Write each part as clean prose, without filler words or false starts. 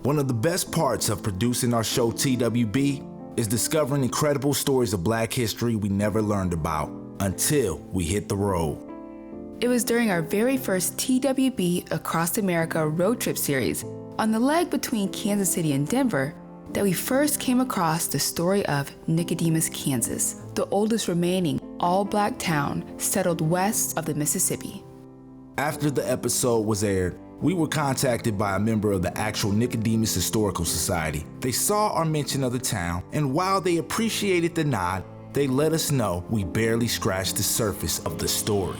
One of the best parts of producing our show TWB is discovering incredible stories of Black history we never learned about until we hit the road. It was during our very first TWB Across America road trip series on the leg between Kansas City and Denver that we first came across the story of Nicodemus, Kansas, the oldest remaining all-Black town settled west of the Mississippi. After the episode was aired, we were contacted by a member of the actual Nicodemus Historical Society. They saw our mention of the town, and while they appreciated the nod, they let us know we barely scratched the surface of the story.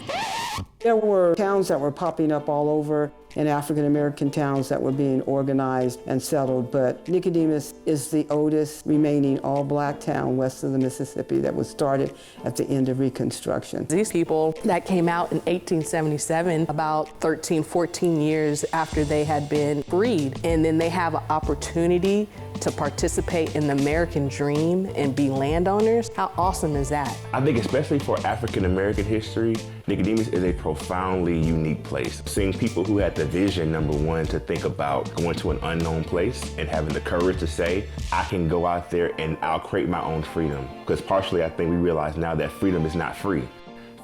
There were towns that were popping up all over, and African American towns that were being organized and settled, but Nicodemus is the oldest remaining all-Black town west of the Mississippi that was started at the end of Reconstruction. These people that came out in 1877, about 13, 14 years after they had been freed, and then they have an opportunity to participate in the American dream and be landowners. How awesome is that? I think especially for African American history, Nicodemus is a profoundly unique place. Seeing people who had the vision, number one, to think about going to an unknown place and having the courage to say, I can go out there and I'll create my own freedom. Because partially I think we realize now that freedom is not free.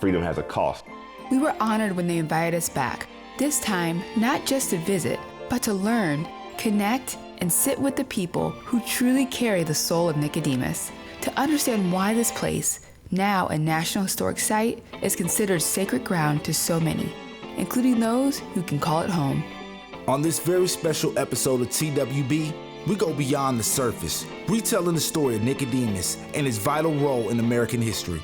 Freedom has a cost. We were honored when they invited us back, this time not just to visit, but to learn, connect, and sit with the people who truly carry the soul of Nicodemus, to understand why this place, now a National Historic Site, is considered sacred ground to so many, including those who can call it home. On this very special episode of TWB, we go beyond the surface, retelling the story of Nicodemus and his vital role in American history.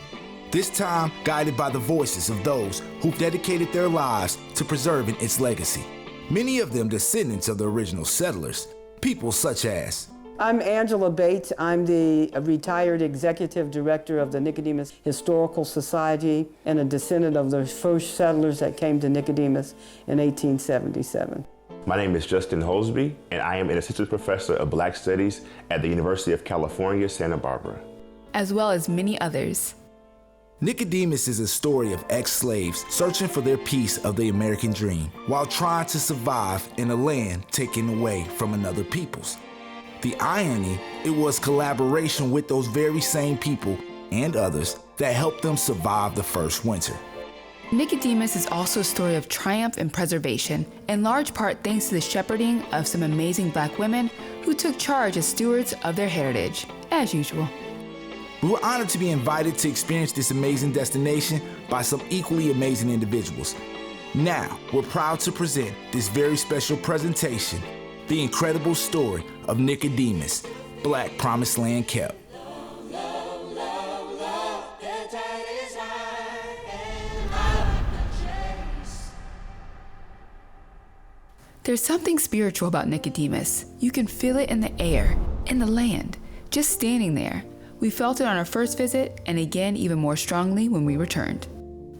This time, guided by the voices of those who've dedicated their lives to preserving its legacy. Many of them descendants of the original settlers, people such as... I'm Angela Bates. I'm the retired executive director of the Nicodemus Historical Society and a descendant of the first settlers that came to Nicodemus in 1877. My name is Justin Hosbey, and I am an assistant professor of Black Studies at the University of California, Santa Barbara. As well as many others. Nicodemus is a story of ex-slaves searching for their piece of the American dream while trying to survive in a land taken away from another people's. The irony, it was collaboration with those very same people and others that helped them survive the first winter. Nicodemus is also a story of triumph and preservation, in large part thanks to the shepherding of some amazing Black women who took charge as stewards of their heritage, as usual. We were honored to be invited to experience this amazing destination by some equally amazing individuals. Now, we're proud to present this very special presentation, the incredible story of Nicodemus, Black Promised Land kept. There's something spiritual about Nicodemus. You can feel it in the air, in the land, just standing there. We felt it on our first visit, and again even more strongly when we returned.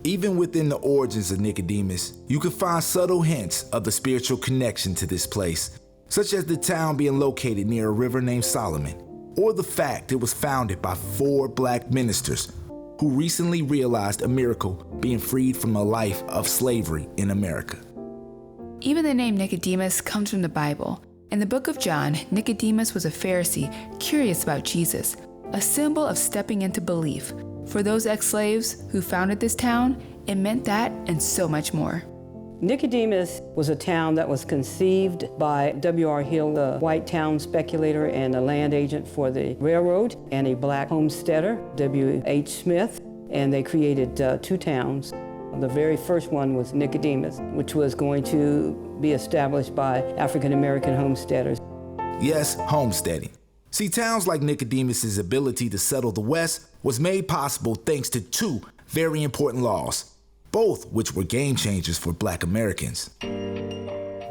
Even within the origins of Nicodemus, you can find subtle hints of the spiritual connection to this place, such as the town being located near a river named Solomon, or the fact it was founded by 4 Black ministers who recently realized a miracle being freed from a life of slavery in America. Even the name Nicodemus comes from the Bible. In the book of John, Nicodemus was a Pharisee curious about Jesus, a symbol of stepping into belief. For those ex-slaves who founded this town, it meant that and so much more. Nicodemus was a town that was conceived by W.R. Hill, the white town speculator and a land agent for the railroad, and a Black homesteader, W.H. Smith, and they created 2 towns. The very first one was Nicodemus, which was going to be established by African American homesteaders. Yes, homesteading. See, towns like Nicodemus's ability to settle the West was made possible thanks to 2 very important laws, both which were game changers for Black Americans.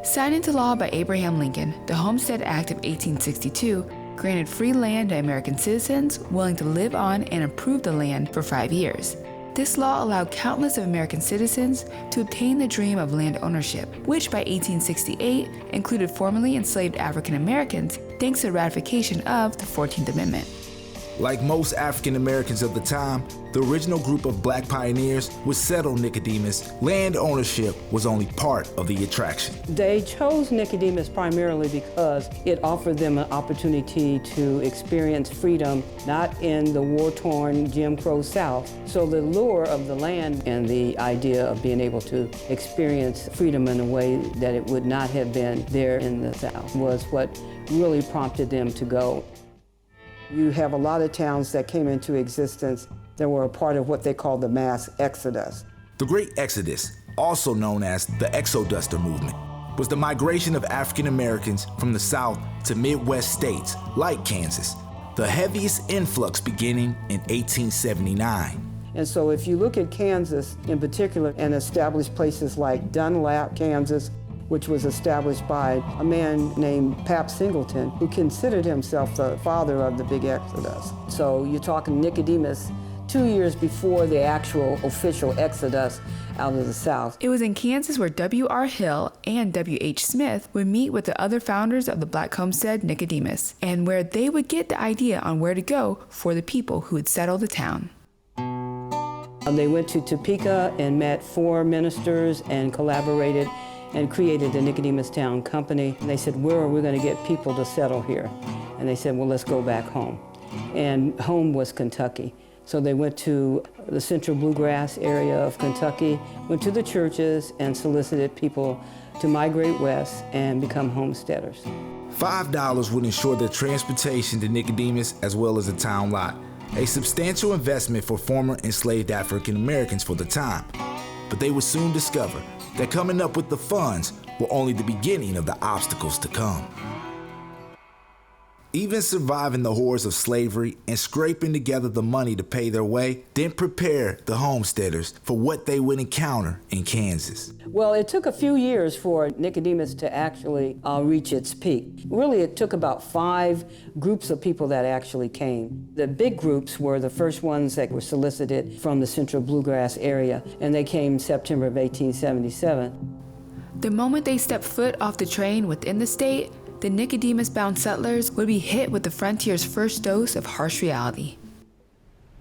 Signed into law by Abraham Lincoln, the Homestead Act of 1862 granted free land to American citizens willing to live on and improve the land for 5 years. This law allowed countless of American citizens to obtain the dream of land ownership, which by 1868 included formerly enslaved African Americans thanks to the ratification of the 14th Amendment. Like most African Americans of the time, the original group of black pioneers would settle Nicodemus. Land ownership was only part of the attraction. They chose Nicodemus primarily because it offered them an opportunity to experience freedom, not in the war-torn Jim Crow South. So the lure of the land and the idea of being able to experience freedom in a way that it would not have been there in the South was what really prompted them to go. You have a lot of towns that came into existence that were a part of what they call the mass exodus. The Great Exodus, also known as the Exoduster movement, was the migration of African Americans from the South to Midwest states like Kansas, the heaviest influx beginning in 1879. And so if you look at Kansas in particular and establish places like Dunlap, Kansas, which was established by a man named Pap Singleton, who considered himself the father of the big Exodus. So you're talking Nicodemus 2 years before the actual official Exodus out of the South. It was in Kansas where W.R. Hill and W.H. Smith would meet with the other founders of the black homestead Nicodemus, and where they would get the idea on where to go for the people who would settle the town. They went to Topeka and met 4 ministers and collaborated and created the Nicodemus Town Company. And they said, where are we going to get people to settle here? And they said, well, let's go back home. And home was Kentucky. So they went to the central bluegrass area of Kentucky, went to the churches and solicited people to migrate west and become homesteaders. $5 would ensure their transportation to Nicodemus as well as the town lot, a substantial investment for former enslaved African Americans for the time. But they would soon discover that coming up with the funds were only the beginning of the obstacles to come. Even surviving the horrors of slavery and scraping together the money to pay their way didn't prepare the homesteaders for what they would encounter in Kansas. Well, it took a few years for Nicodemus to actually reach its peak. Really, it took about 5 groups of people that actually came. The big groups were the first ones that were solicited from the central bluegrass area, and they came September of 1877. The moment they stepped foot off the train within the state, the Nicodemus-bound settlers would be hit with the frontier's first dose of harsh reality.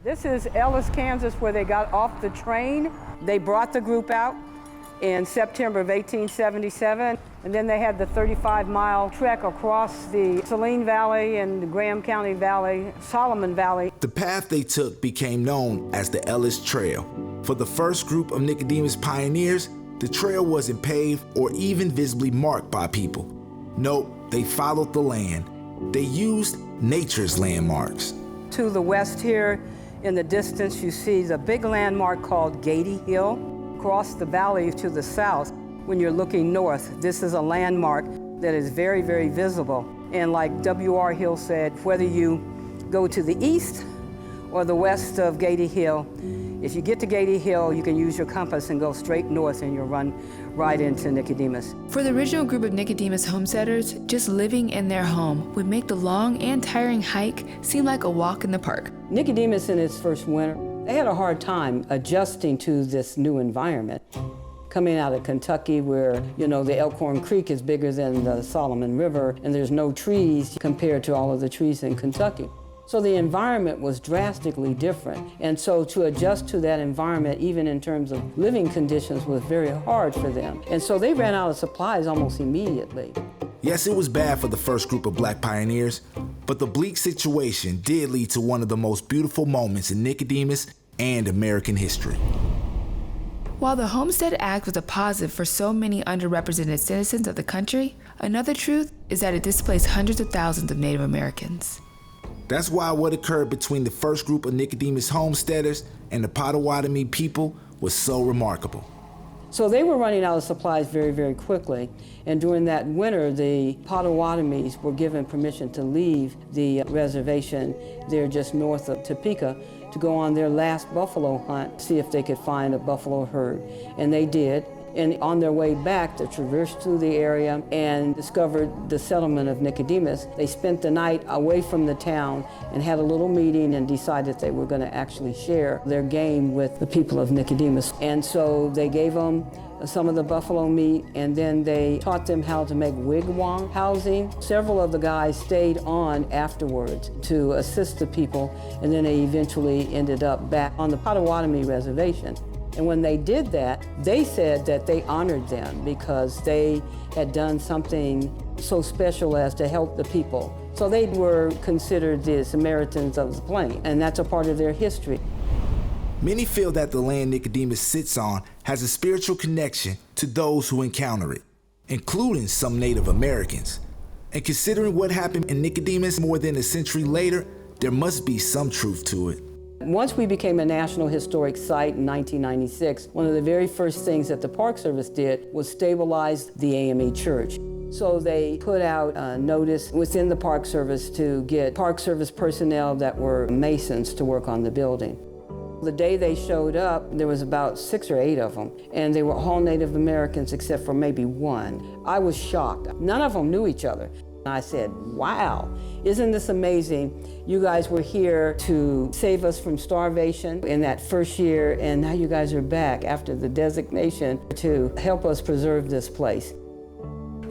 This is Ellis, Kansas, where they got off the train. They brought the group out in September of 1877, and then they had the 35-mile trek across the Saline Valley and the Graham County Valley, Solomon Valley. The path they took became known as the Ellis Trail. For the first group of Nicodemus pioneers, the trail wasn't paved or even visibly marked by people. Nope, they followed the land. They used nature's landmarks. To the west here, in the distance, you see the big landmark called Gady Hill. Across the valley to the south, when you're looking north, this is a landmark that is very, very visible. And like W.R. Hill said, whether you go to the east or the west of Gady Hill, if you get to Gady Hill, you can use your compass and go straight north and you'll run right into Nicodemus. For the original group of Nicodemus homesteaders, just living in their home would make the long and tiring hike seem like a walk in the park. Nicodemus in its first winter, they had a hard time adjusting to this new environment. Coming out of Kentucky where, the Elkhorn Creek is bigger than the Solomon River and there's no trees compared to all of the trees in Kentucky. So the environment was drastically different. And so to adjust to that environment, even in terms of living conditions, was very hard for them. And so they ran out of supplies almost immediately. Yes, it was bad for the first group of black pioneers, but the bleak situation did lead to one of the most beautiful moments in Nicodemus and American history. While the Homestead Act was a positive for so many underrepresented citizens of the country, another truth is that it displaced hundreds of thousands of Native Americans. That's why what occurred between the first group of Nicodemus homesteaders and the Potawatomi people was so remarkable. So they were running out of supplies very, very quickly. And during that winter, the Potawatomis were given permission to leave the reservation there just north of Topeka to go on their last buffalo hunt, see if they could find a buffalo herd. And they did. And on their way back, they traversed through the area and discovered the settlement of Nicodemus. They spent the night away from the town and had a little meeting and decided they were going to actually share their game with the people of Nicodemus. And so they gave them some of the buffalo meat, and then they taught them how to make wigwam housing. Several of the guys stayed on afterwards to assist the people, and then they eventually ended up back on the Potawatomi reservation. And when they did that, they said that they honored them because they had done something so special as to help the people. So they were considered the Samaritans of the plain, and that's a part of their history. Many feel that the land Nicodemus sits on has a spiritual connection to those who encounter it, including some Native Americans. And considering what happened in Nicodemus more than a century later, there must be some truth to it. Once we became a National Historic Site in 1996, one of the very first things that the Park Service did was stabilize the AME Church. So they put out a notice within the Park Service to get Park Service personnel that were Masons to work on the building. The day they showed up, there was about 6 or 8 of them, and they were all Native Americans except for maybe one. I was shocked. None of them knew each other. I said, wow, isn't this amazing? You guys were here to save us from starvation in that first year, and now you guys are back after the designation to help us preserve this place.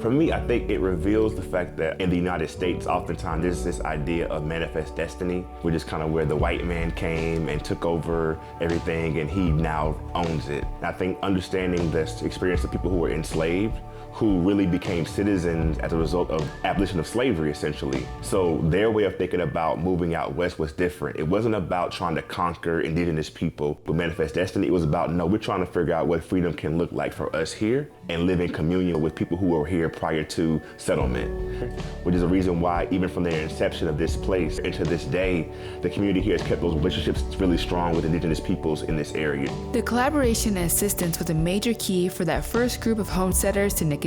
For me, I think it reveals the fact that in the United States, oftentimes there's this idea of manifest destiny, which is kind of where the white man came and took over everything and he now owns it. And I think understanding this experience of people who were enslaved, who really became citizens as a result of abolition of slavery, essentially. So their way of thinking about moving out west was different. It wasn't about trying to conquer indigenous people with manifest destiny. It was about, no, we're trying to figure out what freedom can look like for us here and live in communion with people who were here prior to settlement, which is a reason why even from their inception of this place and to this day, the community here has kept those relationships really strong with indigenous peoples in this area. The collaboration and assistance was a major key for that first group of homesteaders to Nicodemus.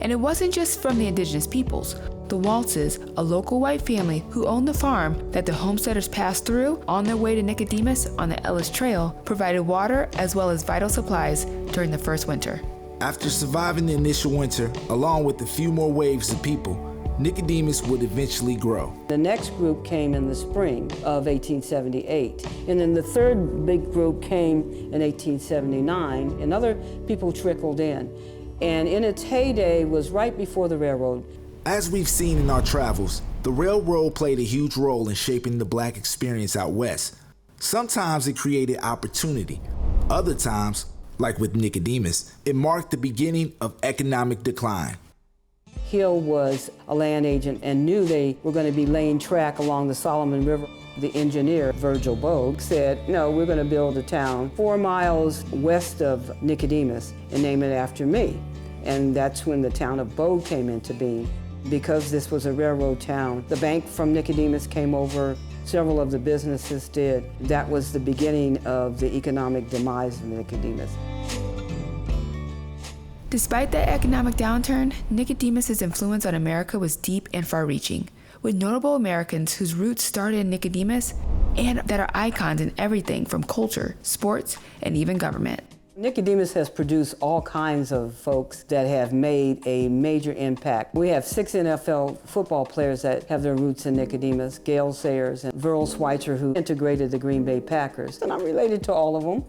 And it wasn't just from the indigenous peoples. The Walzes, a local white family who owned the farm that the homesteaders passed through on their way to Nicodemus on the Ellis Trail, provided water as well as vital supplies during the first winter. After surviving the initial winter, along with a few more waves of people, Nicodemus would eventually grow. The next group came in the spring of 1878. And then the third big group came in 1879, and other people trickled in. And in its heyday was right before the railroad. As we've seen in our travels, the railroad played a huge role in shaping the Black experience out west. Sometimes it created opportunity. Other times, like with Nicodemus, it marked the beginning of economic decline. Hill was a land agent and knew they were going to be laying track along the Solomon River. The engineer, Virgil Bogue, said, no, we're going to build a town 4 miles west of Nicodemus and name it after me. And that's when the town of Bogue came into being. Because this was a railroad town, the bank from Nicodemus came over, several of the businesses did. That was the beginning of the economic demise of Nicodemus. Despite that economic downturn, Nicodemus's influence on America was deep and far-reaching, with notable Americans whose roots started in Nicodemus and that are icons in everything from culture, sports, and even government. Nicodemus has produced all kinds of folks that have made a major impact. We have 6 NFL football players that have their roots in Nicodemus, Gale Sayers and Verl Schweitzer, who integrated the Green Bay Packers. And I'm related to all of them.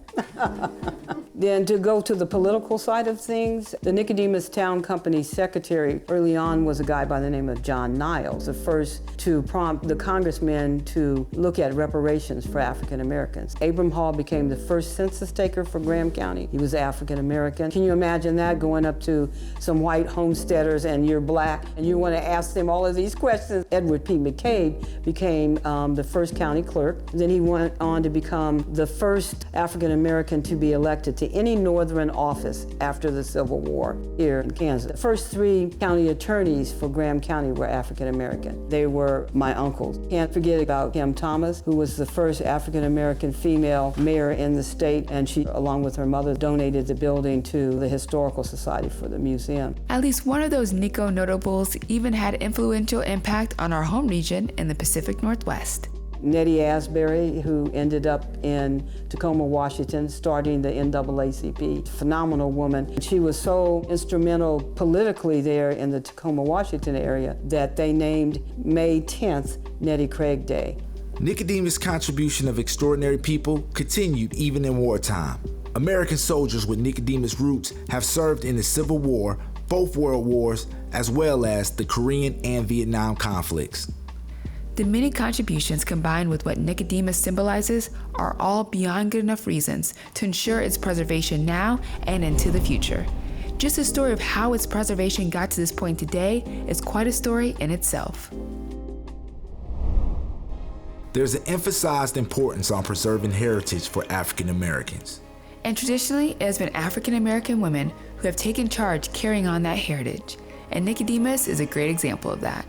Then to go to the political side of things, the Nicodemus Town Company secretary early on was a guy by the name of John Niles, the first to prompt the congressmen to look at reparations for African Americans. Abram Hall became the first census taker for Graham County. He was African American. Can you imagine that, going up to some white homesteaders and you're Black and you want to ask them all of these questions? Edward P. McCabe became the first county clerk. Then he went on to become the first African American to be elected to any northern office after the Civil War here in Kansas. The first 3 county attorneys for Graham County were African American. They were my uncles. Can't forget about Kim Thomas, who was the first African American female mayor in the state, and she, along with her mother, donated the building to the Historical Society for the museum. At least one of those Nico notables even had influential impact on our home region in the Pacific Northwest. Nettie Asbury, who ended up in Tacoma, Washington, starting the NAACP. Phenomenal woman. She was so instrumental politically there in the Tacoma, Washington area that they named May 10th Nettie Craig Day. Nicodemus' contribution of extraordinary people continued even in wartime. American soldiers with Nicodemus roots have served in the Civil War, both world wars, as well as the Korean and Vietnam conflicts. The many contributions combined with what Nicodemus symbolizes are all beyond good enough reasons to ensure its preservation now and into the future. Just the story of how its preservation got to this point today is quite a story in itself. There's an emphasized importance on preserving heritage for African Americans. And traditionally, it has been African American women who have taken charge carrying on that heritage. And Nicodemus is a great example of that.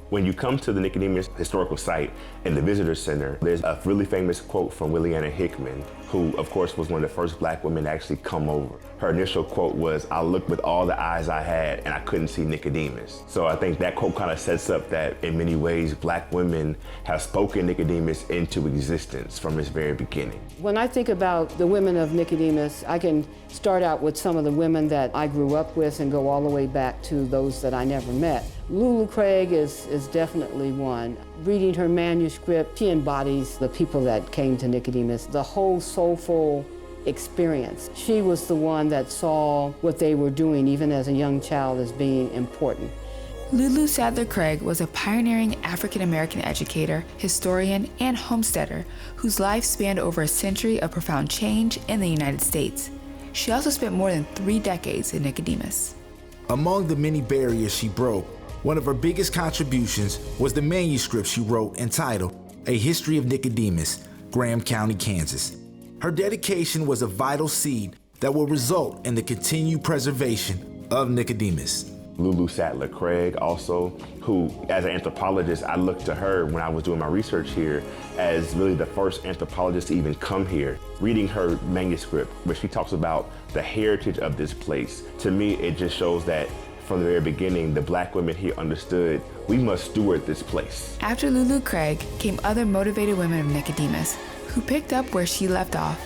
When you come to the Nicodemus Historical Site in the Visitor Center, there's a really famous quote from Williana Hickman, who of course was one of the first Black women to actually come over. Her initial quote was, "I looked with all the eyes I had and I couldn't see Nicodemus." So I think that quote kind of sets up that in many ways Black women have spoken Nicodemus into existence from its very beginning. When I think about the women of Nicodemus, I can start out with some of the women that I grew up with and go all the way back to those that I never met. Lulu Craig is definitely one. Reading her manuscript, she embodies the people that came to Nicodemus, the whole soulful experience. She was the one that saw what they were doing, even as a young child, as being important. Lulu Sadler Craig was a pioneering African-American educator, historian, and homesteader whose life spanned over a century of profound change in the United States. She also spent more than 3 decades in Nicodemus. Among the many barriers she broke, one of her biggest contributions was the manuscript she wrote entitled A History of Nicodemus, Graham County, Kansas. Her dedication was a vital seed that will result in the continued preservation of Nicodemus. Lulu Sadler Craig also, who as an anthropologist, I looked to her when I was doing my research here as really the first anthropologist to even come here. Reading her manuscript where she talks about the heritage of this place, to me it just shows that from the very beginning, the Black women here understood we must steward this place. After Lulu Craig came other motivated women of Nicodemus who picked up where she left off.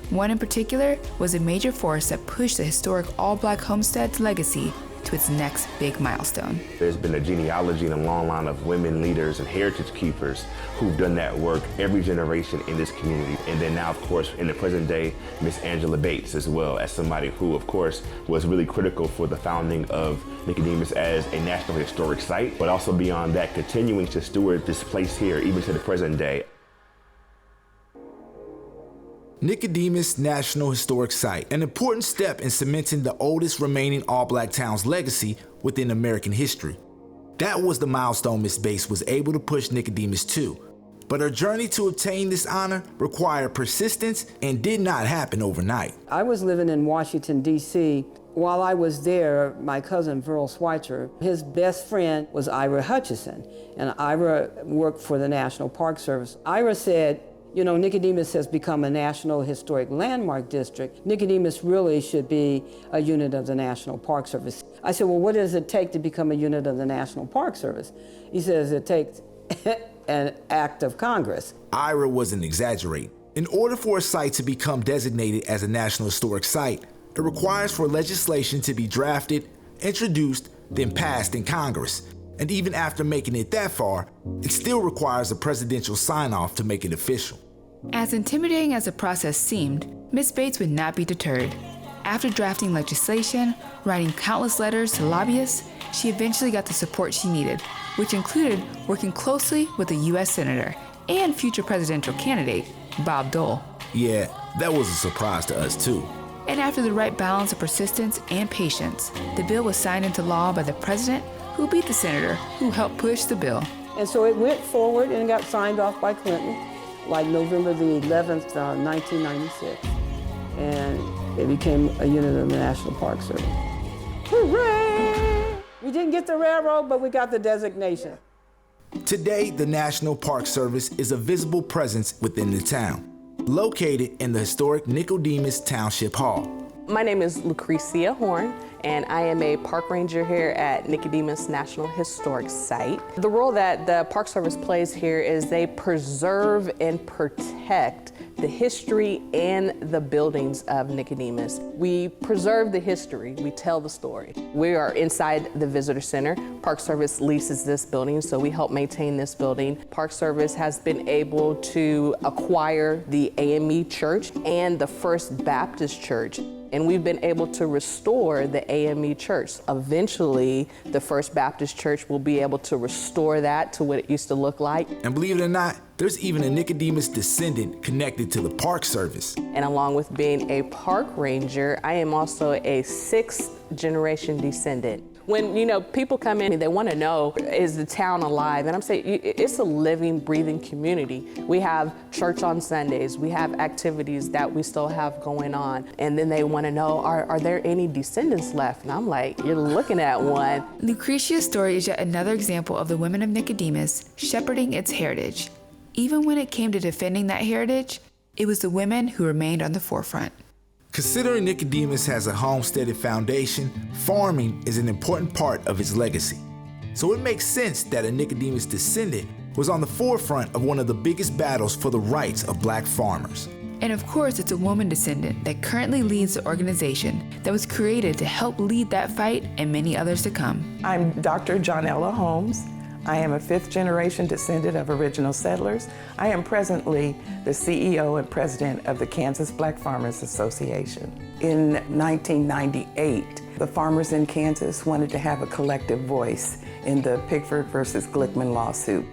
One in particular was a major force that pushed the historic all-Black homestead's legacy to its next big milestone. There's been a genealogy and a long line of women leaders and heritage keepers who've done that work every generation in this community. And then now, of course, in the present day, Miss Angela Bates as well, as somebody who, of course, was really critical for the founding of Nicodemus as a National Historic Site, but also beyond that, continuing to steward this place here, even to the present day. Nicodemus National Historic Site, an important step in cementing the oldest remaining all-Black town's legacy within American history. That was the milestone Miss Bates was able to push Nicodemus to. But her journey to obtain this honor required persistence and did not happen overnight. I was living in Washington, D.C. While I was there, my cousin, Verl Schweitzer, his best friend was Ira Hutchison, and Ira worked for the National Park Service. Ira said, you know, Nicodemus has become a National Historic Landmark District. Nicodemus really should be a unit of the National Park Service. I said, well, what does it take to become a unit of the National Park Service? He says it takes an act of Congress. Ira wasn't exaggerating. In order for a site to become designated as a National Historic Site, it requires for legislation to be drafted, introduced, then passed in Congress. And even after making it that far, it still requires a presidential sign-off to make it official. As intimidating as the process seemed, Miss Bates would not be deterred. After drafting legislation, writing countless letters to lobbyists, she eventually got the support she needed, which included working closely with a U.S. Senator and future presidential candidate, Bob Dole. Yeah, that was a surprise to us too. And after the right balance of persistence and patience, the bill was signed into law by the president, who beat the senator who helped push the bill. And so it went forward and got signed off by Clinton, like November the 11th, 1996. And it became a unit of the National Park Service. Hooray! We didn't get the railroad, but we got the designation. Today, the National Park Service is a visible presence within the town, located in the historic Nicodemus Township Hall. My name is Luecreasea Horne, and I am a park ranger here at Nicodemus National Historic Site. The role that the Park Service plays here is they preserve and protect the history and the buildings of Nicodemus. We preserve the history, we tell the story. We are inside the visitor center. Park Service leases this building, so we help maintain this building. Park Service has been able to acquire the AME Church and the First Baptist Church, and we've been able to restore the AME Church. Eventually, the First Baptist Church will be able to restore that to what it used to look like. And believe it or not, there's even a Nicodemus descendant connected to the Park Service. And along with being a park ranger, I am also a 6th generation descendant. When people come in and they want to know, is the town alive? And I'm saying it's a living, breathing community. We have church on Sundays. We have activities that we still have going on. And then they want to know, are there any descendants left? And I'm like, you're looking at one. Luecreasea's story is yet another example of the women of Nicodemus shepherding its heritage. Even when it came to defending that heritage, it was the women who remained on the forefront. Considering Nicodemus has a homesteaded foundation, farming is an important part of its legacy. So it makes sense that a Nicodemus descendant was on the forefront of one of the biggest battles for the rights of black farmers. And of course, it's a woman descendant that currently leads the organization that was created to help lead that fight and many others to come. I'm Dr. Johnella Holmes. I am a 5th generation descendant of original settlers. I am presently the CEO and president of the Kansas Black Farmers Association. In 1998, the farmers in Kansas wanted to have a collective voice in the Pigford versus Glickman lawsuit.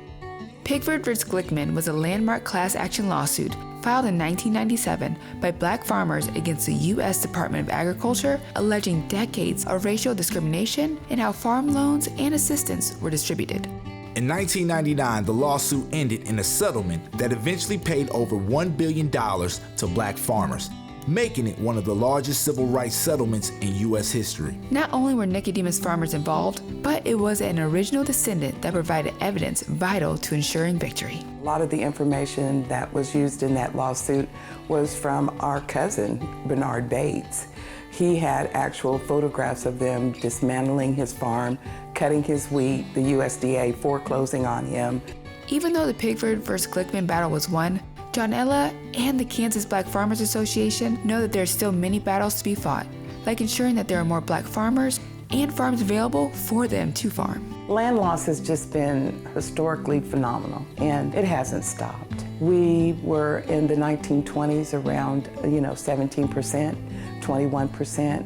Pigford versus Glickman was a landmark class action lawsuit filed in 1997 by black farmers against the U.S. Department of Agriculture, alleging decades of racial discrimination in how farm loans and assistance were distributed. In 1999, the lawsuit ended in a settlement that eventually paid over $1 billion to black farmers, making it one of the largest civil rights settlements in U.S. history. Not only were Nicodemus farmers involved, but it was an original descendant that provided evidence vital to ensuring victory. A lot of the information that was used in that lawsuit was from our cousin, Bernard Bates. He had actual photographs of them dismantling his farm, cutting his wheat, the USDA foreclosing on him. Even though the Pigford versus Glickman battle was won, Johnella and the Kansas Black Farmers Association know that there are still many battles to be fought, like ensuring that there are more black farmers and farms available for them to farm. Land loss has just been historically phenomenal, and it hasn't stopped. We were in the 1920s around, 17%, 21%.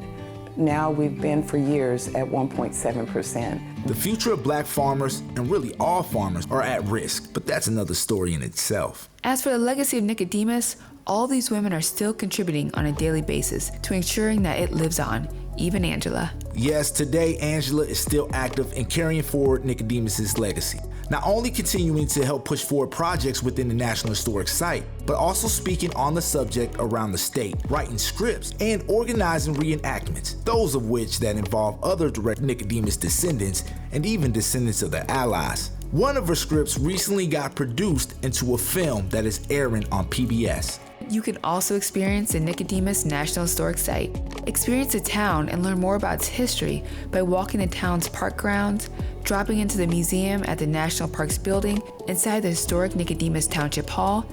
Now we've been for years at 1.7%. The future of black farmers, and really all farmers, are at risk, but that's another story in itself. As for the legacy of Nicodemus, all these women are still contributing on a daily basis to ensuring that it lives on, even Angela. Yes, today Angela is still active in carrying forward Nicodemus's legacy. Not only continuing to help push forward projects within the National Historic Site, but also speaking on the subject around the state, writing scripts, and organizing reenactments, those of which that involve other direct Nicodemus descendants and even descendants of their allies. One of her scripts recently got produced into a film that is airing on PBS. You can also experience the Nicodemus National Historic Site. Experience the town and learn more about its history by walking the town's park grounds, dropping into the museum at the National Parks building inside the historic Nicodemus Township Hall,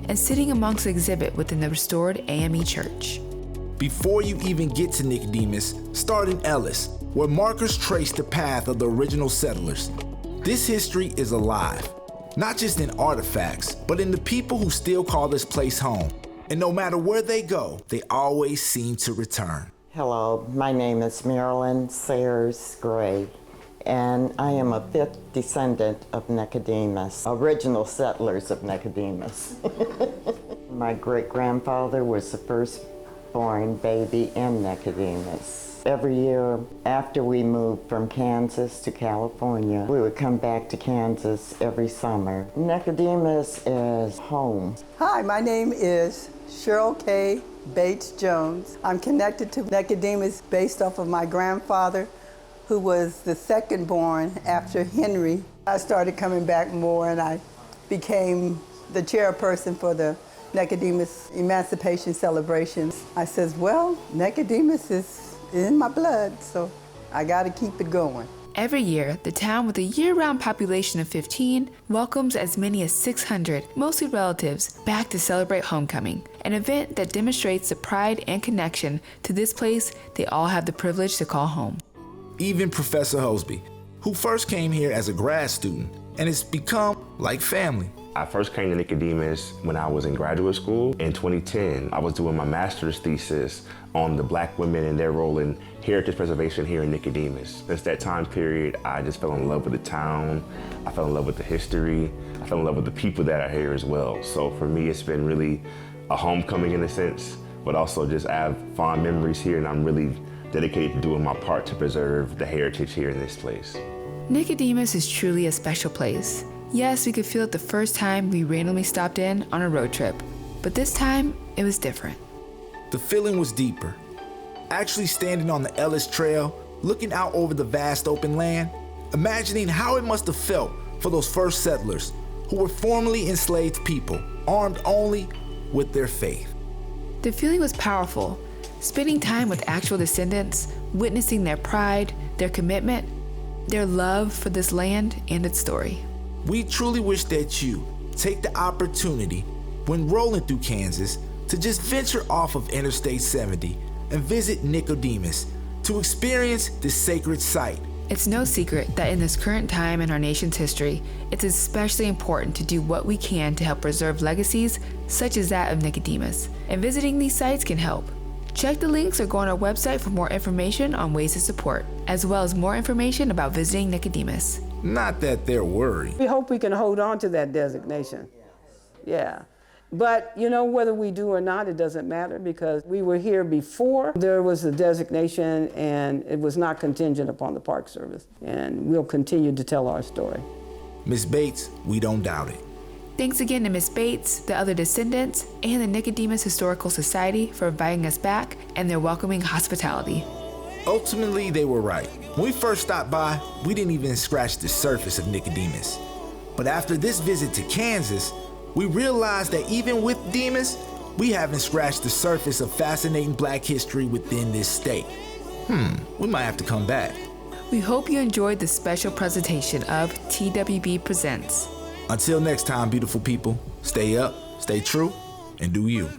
and sitting amongst the exhibit within the restored AME Church. Before you even get to Nicodemus, start in Ellis, where markers trace the path of the original settlers. This history is alive, not just in artifacts, but in the people who still call this place home. And no matter where they go, they always seem to return. Hello, my name is Marilyn Sayers-Gray, and I am a 5th descendant of Nicodemus, original settlers of Nicodemus. My great-grandfather was the first-born baby in Nicodemus. Every year after we moved from Kansas to California, we would come back to Kansas every summer. Nicodemus is home. Hi, my name is Cheryl Bates Jones. I'm connected to Nicodemus based off of my grandfather, who was the second born after Henry. I started coming back more, and I became the chairperson for the Nicodemus Emancipation celebrations. I says, well, Nicodemus is in my blood, so I got to keep it going. Every year, the town with a year-round population of 15 welcomes as many as 600, mostly relatives, back to celebrate homecoming, an event that demonstrates the pride and connection to this place they all have the privilege to call home. Even Professor Hosbey, who first came here as a grad student and has become like family. I first came to Nicodemus when I was in graduate school in 2010. I was doing my master's thesis on the Black women and their role in heritage preservation here in Nicodemus. Since that time period, I just fell in love with the town. I fell in love with the history. I fell in love with the people that are here as well. So for me, it's been really a homecoming in a sense, but also just I have fond memories here, and I'm really dedicated to doing my part to preserve the heritage here in this place. Nicodemus is truly a special place. Yes, we could feel it the first time we randomly stopped in on a road trip, but this time it was different. The feeling was deeper. Actually standing on the Ellis Trail, looking out over the vast open land, imagining how it must have felt for those first settlers who were formerly enslaved people, armed only with their faith. The feeling was powerful. Spending time with actual descendants, witnessing their pride, their commitment, their love for this land and its story. We truly wish that you take the opportunity when rolling through Kansas to just venture off of Interstate 70 and visit Nicodemus to experience this sacred site. It's no secret that in this current time in our nation's history, it's especially important to do what we can to help preserve legacies such as that of Nicodemus, and visiting these sites can help. Check the links or go on our website for more information on ways to support, as well as more information about visiting Nicodemus. Not that they're worried. We hope we can hold on to that designation. Yeah. But, you know, whether we do or not, it doesn't matter, because we were here before there was a designation, and it was not contingent upon the Park Service. And we'll continue to tell our story. Miss Bates, we don't doubt it. Thanks again to Miss Bates, the other descendants, and the Nicodemus Historical Society for inviting us back and their welcoming hospitality. Ultimately, they were right. When we first stopped by, we didn't even scratch the surface of Nicodemus. But after this visit to Kansas, we realized that even with Demas, we haven't scratched the surface of fascinating Black history within this state. We might have to come back. We hope you enjoyed this special presentation of TWB Presents. Until next time, beautiful people, stay up, stay true, and do you.